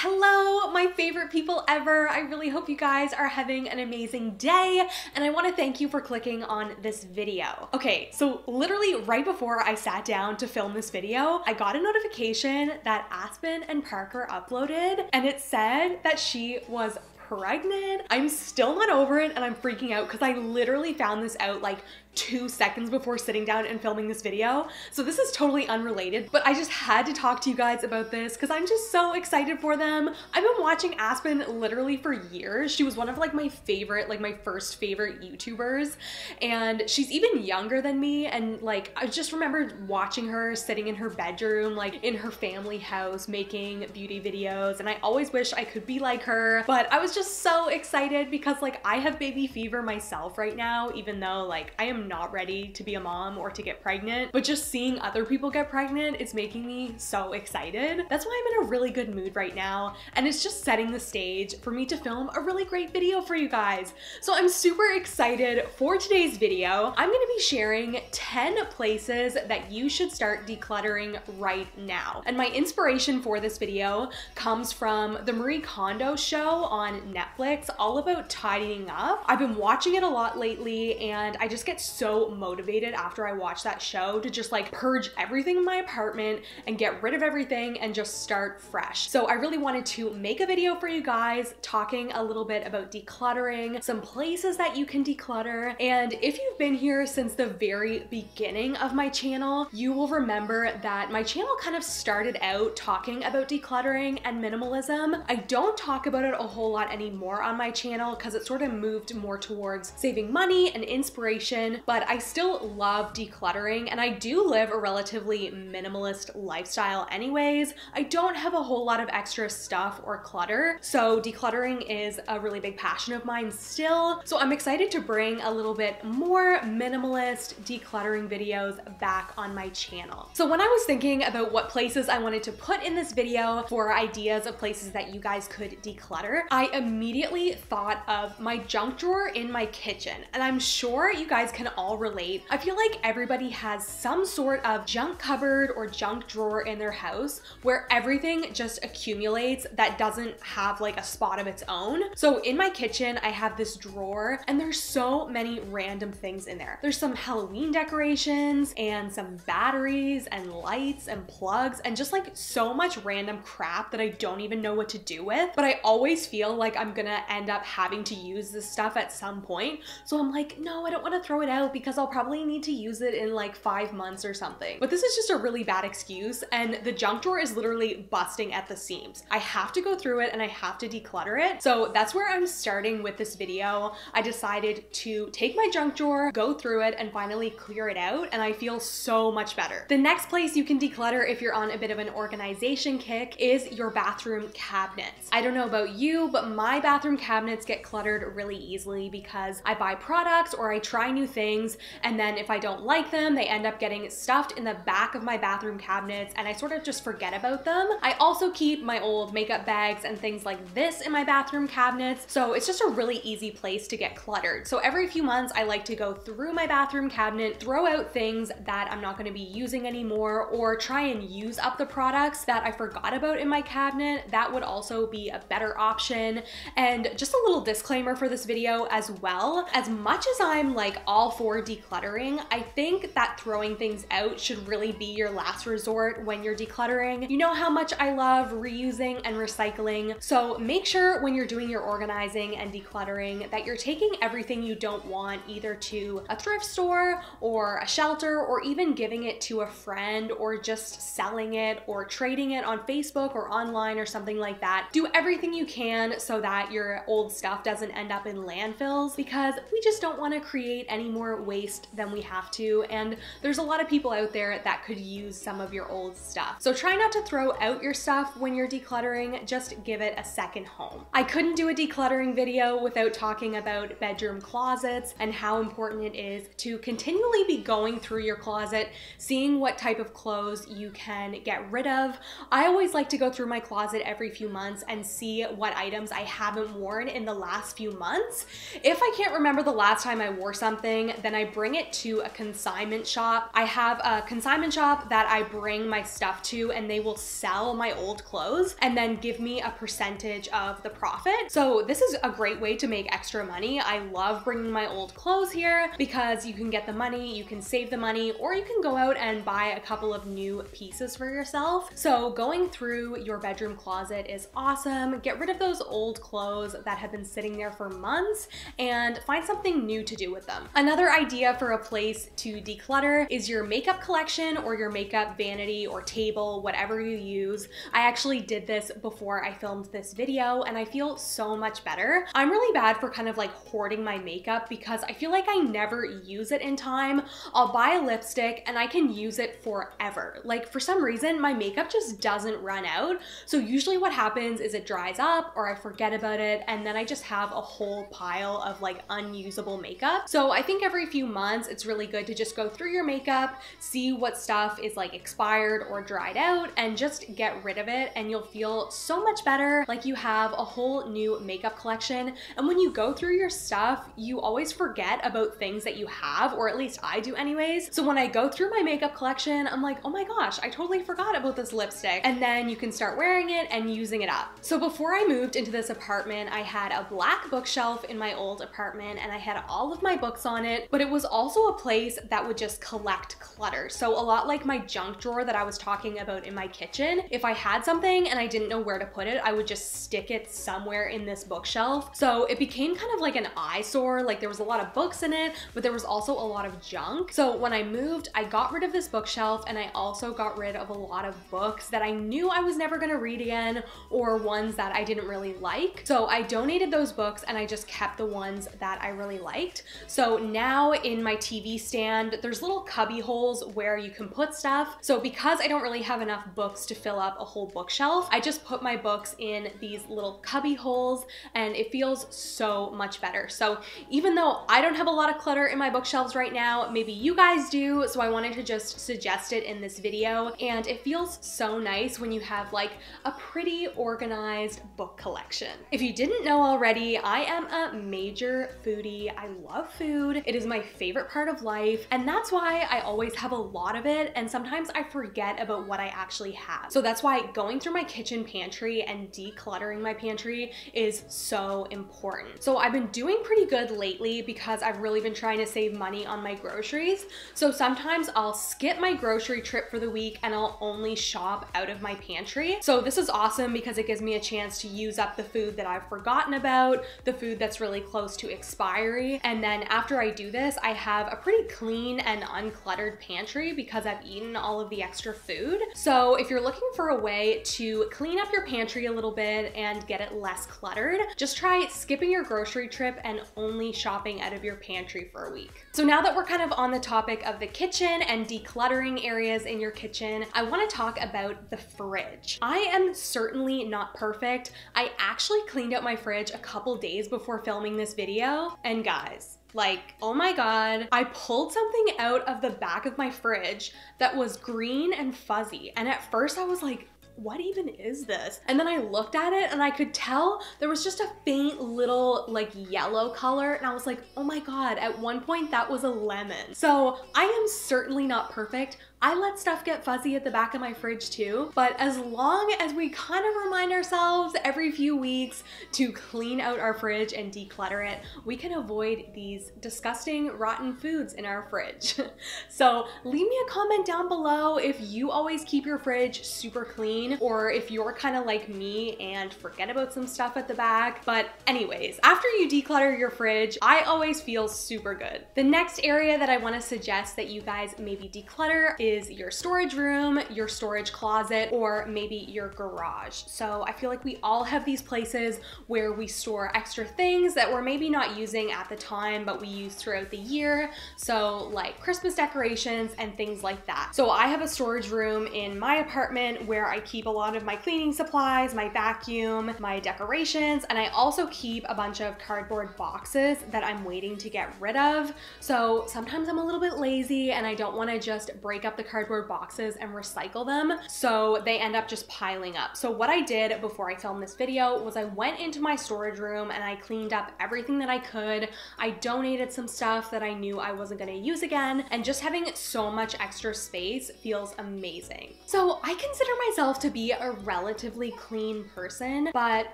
Hello, my favorite people ever. I really hope you guys are having an amazing day, and I want to thank you for clicking on this video. Okay, so literally right before I sat down to film this video, I got a notification that Aspen and Parker uploaded, and it said that she was pregnant. I'm still not over it, and I'm freaking out because I literally found this out like 2 seconds before sitting down and filming this video. So this is totally unrelated, but I just had to talk to you guys about this because I'm just so excited for them. I've been watching Aspen literally for years. She was one of like my favorite, like my first favorite YouTubers, and she's even younger than me. And like, I just remember watching her sitting in her bedroom, like in her family house, making beauty videos. And I always wish I could be like her, but I was just so excited because like I have baby fever myself right now, even though like I am not ready to be a mom or to get pregnant, but just seeing other people get pregnant is making me so excited. That's why I'm in a really good mood right now, and it's just setting the stage for me to film a really great video for you guys. So I'm super excited for today's video. I'm gonna be sharing 10 places that you should start decluttering right now. And my inspiration for this video comes from the Marie Kondo show on Netflix, all about tidying up. I've been watching it a lot lately, and I just get so motivated after I watch that show to just like purge everything in my apartment and get rid of everything and just start fresh. So I really wanted to make a video for you guys talking a little bit about decluttering, some places that you can declutter. And if you've been here since the very beginning of my channel, you will remember that my channel kind of started out talking about decluttering and minimalism. I don't talk about it a whole lot anymore on my channel because it sort of moved more towards saving money and inspiration, but I still love decluttering, and I do live a relatively minimalist lifestyle anyways. I don't have a whole lot of extra stuff or clutter, so decluttering is a really big passion of mine still. So I'm excited to bring a little bit more minimalist decluttering videos back on my channel. So when I was thinking about what places I wanted to put in this video for ideas of places that you guys could declutter, I immediately thought of my junk drawer in my kitchen, and I'm sure you guys can all relate. I feel like everybody has some sort of junk cupboard or junk drawer in their house where everything just accumulates that doesn't have like a spot of its own. So in my kitchen, I have this drawer, and there's so many random things in there. There's some Halloween decorations and some batteries and lights and plugs and just like so much random crap that I don't even know what to do with, but I always feel like I'm gonna end up having to use this stuff at some point. So I'm like, no, I don't want to throw it out because I'll probably need to use it in like 5 months or something. But this is just a really bad excuse, and the junk drawer is literally busting at the seams. I have to go through it and I have to declutter it. So that's where I'm starting with this video. I decided to take my junk drawer, go through it, and finally clear it out, and I feel so much better. The next place you can declutter if you're on a bit of an organization kick is your bathroom cabinets. I don't know about you, but my bathroom cabinets get cluttered really easily because I buy products or I try new things, and then if I don't like them, they end up getting stuffed in the back of my bathroom cabinets, and I sort of just forget about them. I also keep my old makeup bags and things like this in my bathroom cabinets, so it's just a really easy place to get cluttered. So every few months, I like to go through my bathroom cabinet, throw out things that I'm not going to be using anymore, or try and use up the products that I forgot about in my cabinet. That would also be a better option. And just a little disclaimer for this video as well, as much as I'm like all for decluttering, I think that throwing things out should really be your last resort when you're decluttering. You know how much I love reusing and recycling, so make sure when you're doing your organizing and decluttering that you're taking everything you don't want either to a thrift store or a shelter, or even giving it to a friend, or just selling it or trading it on Facebook or online or something like that. Do everything you can so that your old stuff doesn't end up in landfills, because we just don't want to create any more waste than we have to, and there's a lot of people out there that could use some of your old stuff. So try not to throw out your stuff when you're decluttering, just give it a second home. I couldn't do a decluttering video without talking about bedroom closets and how important it is to continually be going through your closet, seeing what type of clothes you can get rid of. I always like to go through my closet every few months and see what items I haven't worn in the last few months. If I can't remember the last time I wore something, then I bring it to a consignment shop. I have a consignment shop that I bring my stuff to, and they will sell my old clothes and then give me a percentage of the profit. So this is a great way to make extra money. I love bringing my old clothes here because you can get the money, you can save the money, or you can go out and buy a couple of new pieces for yourself. So going through your bedroom closet is awesome. Get rid of those old clothes that have been sitting there for months and find something new to do with them. Another idea for a place to declutter is your makeup collection or your makeup vanity or table, whatever you use. I actually did this before I filmed this video and I feel so much better. I'm really bad for kind of like hoarding my makeup because I feel like I never use it in time. I'll buy a lipstick and I can use it forever. Like for some reason, my makeup just doesn't run out. So usually what happens is it dries up or I forget about it and then I just have a whole pile of like unusable makeup. So I think every few months it's really good to just go through your makeup, see what stuff is like expired or dried out and just get rid of it, and you'll feel so much better, like you have a whole new makeup collection. And when you go through your stuff, you always forget about things that you have, or at least I do anyways. So when I go through my makeup collection, I'm like, oh my gosh, I totally forgot about this lipstick. And then you can start wearing it and using it up. So before I moved into this apartment, I had a black bookshelf in my old apartment and I had all of my books on it, but it was also a place that would just collect clutter. So a lot like my junk drawer that I was talking about in my kitchen, if I had something and I didn't know where to put it, I would just stick it somewhere in this bookshelf. So it became kind of like an eyesore. Like there was a lot of books in it, but there was also a lot of junk. So when I moved, I got rid of this bookshelf and I also got rid of a lot of books that I knew I was never gonna read again or ones that I didn't really like. So I donated those books and I just kept the ones that I really liked. So now in my TV stand, there's little cubby holes where you can put stuff. So because I don't really have enough books to fill up a whole bookshelf, I just put my books in these little cubby holes and it feels so much better. So even though I don't have a lot of clutter in my bookshelves right now, maybe you guys do, so I wanted to just suggest it in this video. And it feels so nice when you have like a pretty organized book collection. If you didn't know already, I am a major foodie. I love food. It is my favorite part of life, and that's why I always have a lot of it, and sometimes I forget about what I actually have. So that's why going through my kitchen pantry and decluttering my pantry is so important. So I've been doing pretty good lately because I've really been trying to save money on my groceries. So sometimes I'll skip my grocery trip for the week and I'll only shop out of my pantry. So this is awesome because it gives me a chance to use up the food that I've forgotten about, the food that's really close to expiry. And then after I do this, I have a pretty clean and uncluttered pantry because I've eaten all of the extra food. So if you're looking for a way to clean up your pantry a little bit and get it less cluttered, just try skipping your grocery trip and only shopping out of your pantry for a week. So now that we're kind of on the topic of the kitchen and decluttering areas in your kitchen, I want to talk about the fridge. I am certainly not perfect. I actually cleaned out my fridge a couple days before filming this video, and guys, like, oh my God, I pulled something out of the back of my fridge that was green and fuzzy. And at first I was like, what even is this? And then I looked at it and I could tell there was just a faint little like yellow color. And I was like, oh my God, at one point that was a lemon. So I am certainly not perfect. I let stuff get fuzzy at the back of my fridge too, but as long as we kind of remind ourselves every few weeks to clean out our fridge and declutter it, we can avoid these disgusting rotten foods in our fridge. So leave me a comment down below if you always keep your fridge super clean, or if you're kind of like me and forget about some stuff at the back. But anyways, after you declutter your fridge, I always feel super good. The next area that I want to suggest that you guys maybe declutter is your storage room, your storage closet, or maybe your garage. So I feel like we all have these places where we store extra things that we're maybe not using at the time, but we use throughout the year. So like Christmas decorations and things like that. So I have a storage room in my apartment where I keep a lot of my cleaning supplies, my vacuum, my decorations, and I also keep a bunch of cardboard boxes that I'm waiting to get rid of. So sometimes I'm a little bit lazy and I don't want to just break up up the cardboard boxes and recycle them, so they end up just piling up. So what I did before I filmed this video was I went into my storage room and I cleaned up everything that I could. I donated some stuff that I knew I wasn't gonna use again, and just having so much extra space feels amazing. So I consider myself to be a relatively clean person, but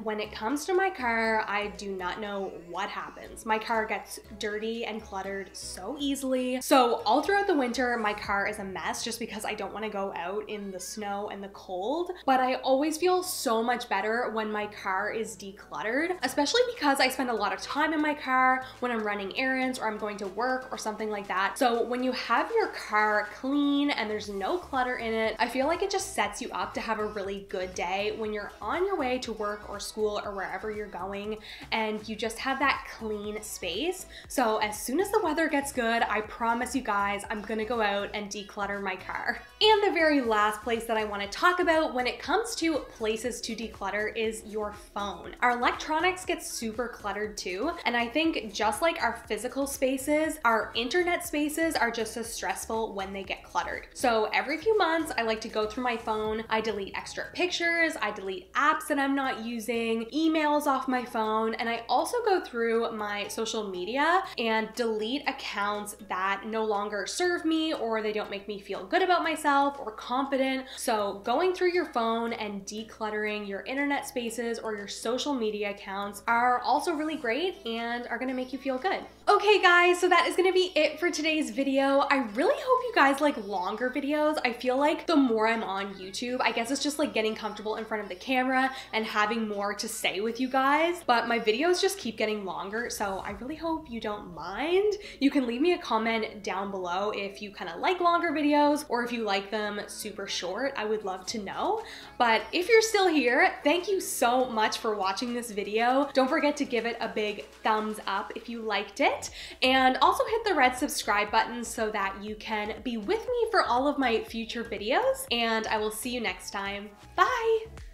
when it comes to my car, I do not know what happens. My car gets dirty and cluttered so easily. So all throughout the winter, my car is a mess just because I don't want to go out in the snow and the cold, but I always feel so much better when my car is decluttered, especially because I spend a lot of time in my car when I'm running errands or I'm going to work or something like that. So when you have your car clean and there's no clutter in it, I feel like it just sets you up to have a really good day when you're on your way to work or school or wherever you're going, and you just have that clean space. So as soon as the weather gets good, I promise you guys, I'm gonna go out and declutter my car. And the very last place that I want to talk about when it comes to places to declutter is your phone. Our electronics get super cluttered too, and I think just like our physical spaces, our internet spaces are just as stressful when they get cluttered. So every few months, I like to go through my phone, I delete extra pictures, I delete apps that I'm not using, emails off my phone, and I also go through my social media and delete accounts that no longer serve me or they don't make me feel good about myself or confident. So going through your phone and decluttering your internet spaces or your social media accounts are also really great and are gonna make you feel good. Okay guys, so that is gonna be it for today's video. I really hope you guys like longer videos. I feel like the more I'm on YouTube, I guess it's just like getting comfortable in front of the camera and having more to say with you guys, but my videos just keep getting longer, so I really hope you don't mind. You can leave me a comment down below if you kind of like longer videos or if you like them super short. I would love to know. But if you're still here, thank you so much for watching this video. Don't forget to give it a big thumbs up if you liked it, and also hit the red subscribe button so that you can be with me for all of my future videos, and I will see you next time. Bye!